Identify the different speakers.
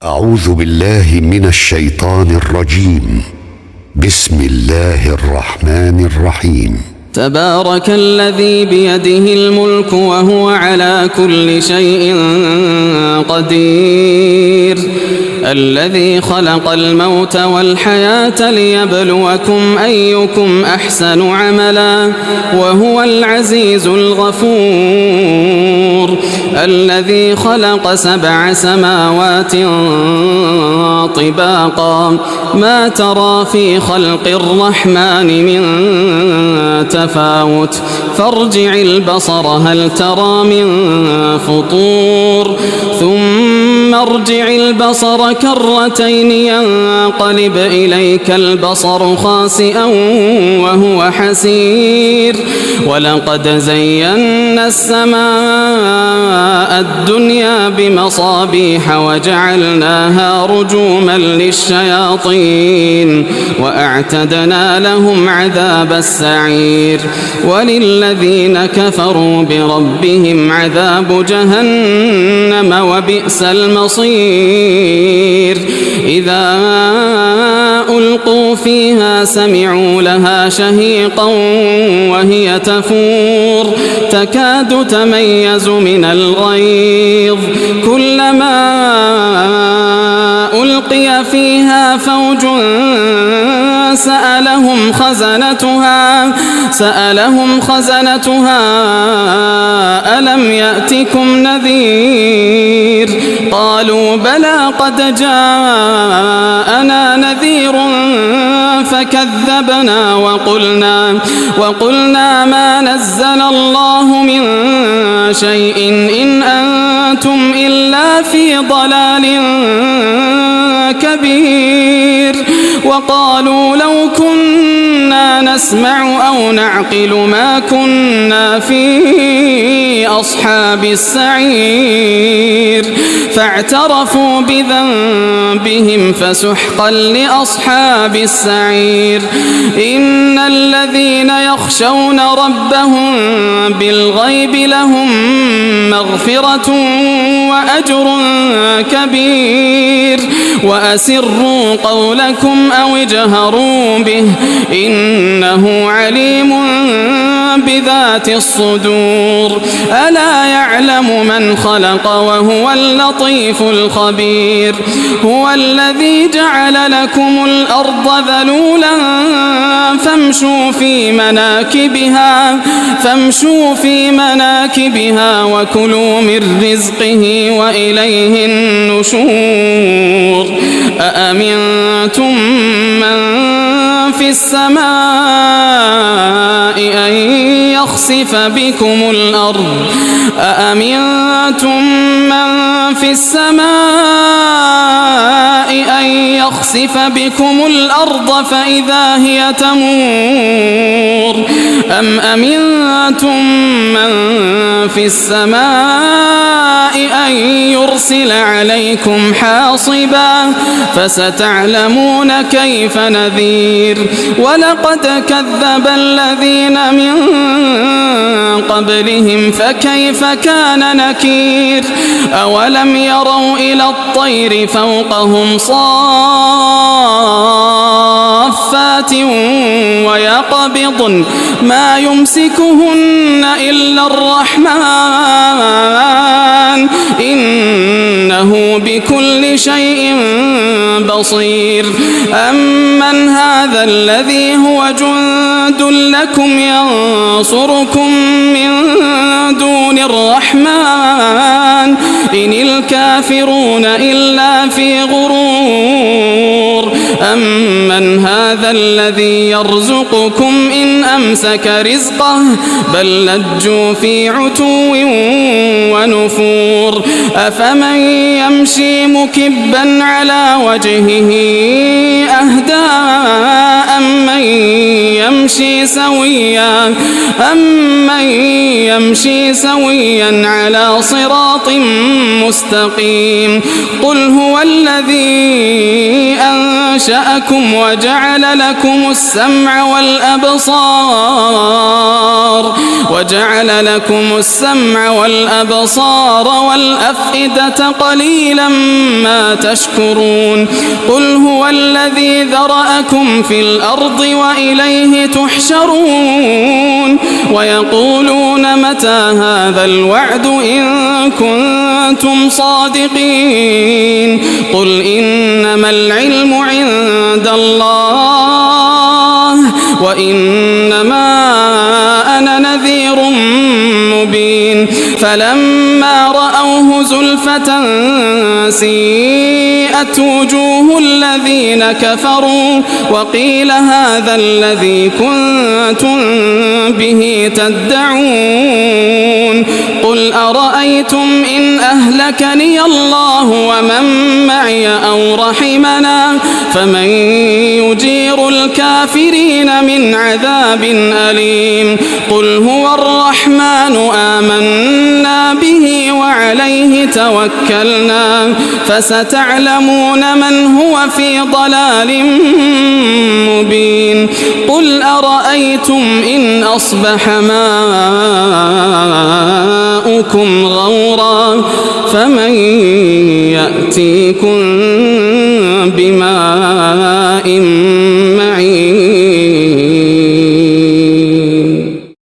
Speaker 1: أعوذ بالله من الشيطان الرجيم. بسم الله الرحمن الرحيم.
Speaker 2: تبارك الذي بيده الملك وهو على كل شيء قدير، الذي خلق الموت والحياة ليبلوكم أيكم أحسن عملا وهو العزيز الغفور، الذي خلق 7 سماوات طباقا ما ترى في خلق الرحمن من تفاوت فارجع البصر هل ترى من فطور ثم ارجع البصر كرتين ينقلب إليك البصر خاسئا وهو حسير، ولقد زينا السماء الدنيا بمصابيح وجعلناها رجوما للشياطين وأعتدنا لهم عذاب السعير، وللذين كفروا بربهم عذاب جهنم وبئس المصير. إذا ألقوا فيها سمعوا لها شهيقا وهي تفور تكاد تميز من الغيظ، كلما ألقي فيها فوج سألهم خزنتها ألم يأتكم نذير؟ قالوا بلى قد جاءنا نذير فكذبنا وقلنا ما نزل الله من شيء إن أنتم إلا في ضلال كبير، وقالوا لو كنا نسمع أو نعقل ما كنا في أصحاب السعير، فاعترفوا بذنبهم فسحقا لأصحاب السعير. إن الذين يخشون ربهم بالغيب لهم مغفرة وأجر كبير، وأسروا قولكم أو اجهروا به إنه عليم بذات الصدور. ألا يعلم من خلق وهو اللطيف الخبير. هو الذي جعل لكم الأرض ذلولا فامشوا في مناكبها وكلوا من رزقه وإليه النشور. أأمنتم من في السماء أن يخسف بكم الأرض فإذا هي تمور، أم أمنتم من في السماء أن يرسل عليكم حاصبا فستعلمون كيف نذير. ولقد كذب الذين من قبلهم فكيف كان نكير. أولم يروا إلى الطير فوقهم صافات ويقبضن ما يمسكهن إلا الرحمن إنه بكل شيء بصير. أمن هذا الذي هو جند لكم ينصركم من دون الرحمن إن الكافرون إلا في غرور. أمن هذا الذي يرزقكم إن أمسك رزقه بل لجوا في عتو ونفور. أفمن يمشي مكبا على وجهه أهدى أمن يمشي سويا على صراط مستقيم. قل هو الذي أنشأكم وجعل لكم السمع والأبصار والأفئدة قليلا ما تشكرون قل هو الذي ذرأكم في الأرض وإليه تحشرون ويقولون متى هذا الوعد إن كنتم صادقين قل إنما العلم عند الله وإنما أنا نذير مبين فلما رأوه زلفة سيئت وجوه الذين كفروا وقيل هذا الذي كنتم به تدعون قل أرأيتم إن أهلكني الله ومن معي أو رحمنا فمن يجير الكافرين من عذاب أليم قل هو الرحمن آمنا به وعليه توكلنا فستعلمون من هو في ضلال مبين قل أرأيتم إن أصبح ماؤكم غورا فمن يأتيكم بماء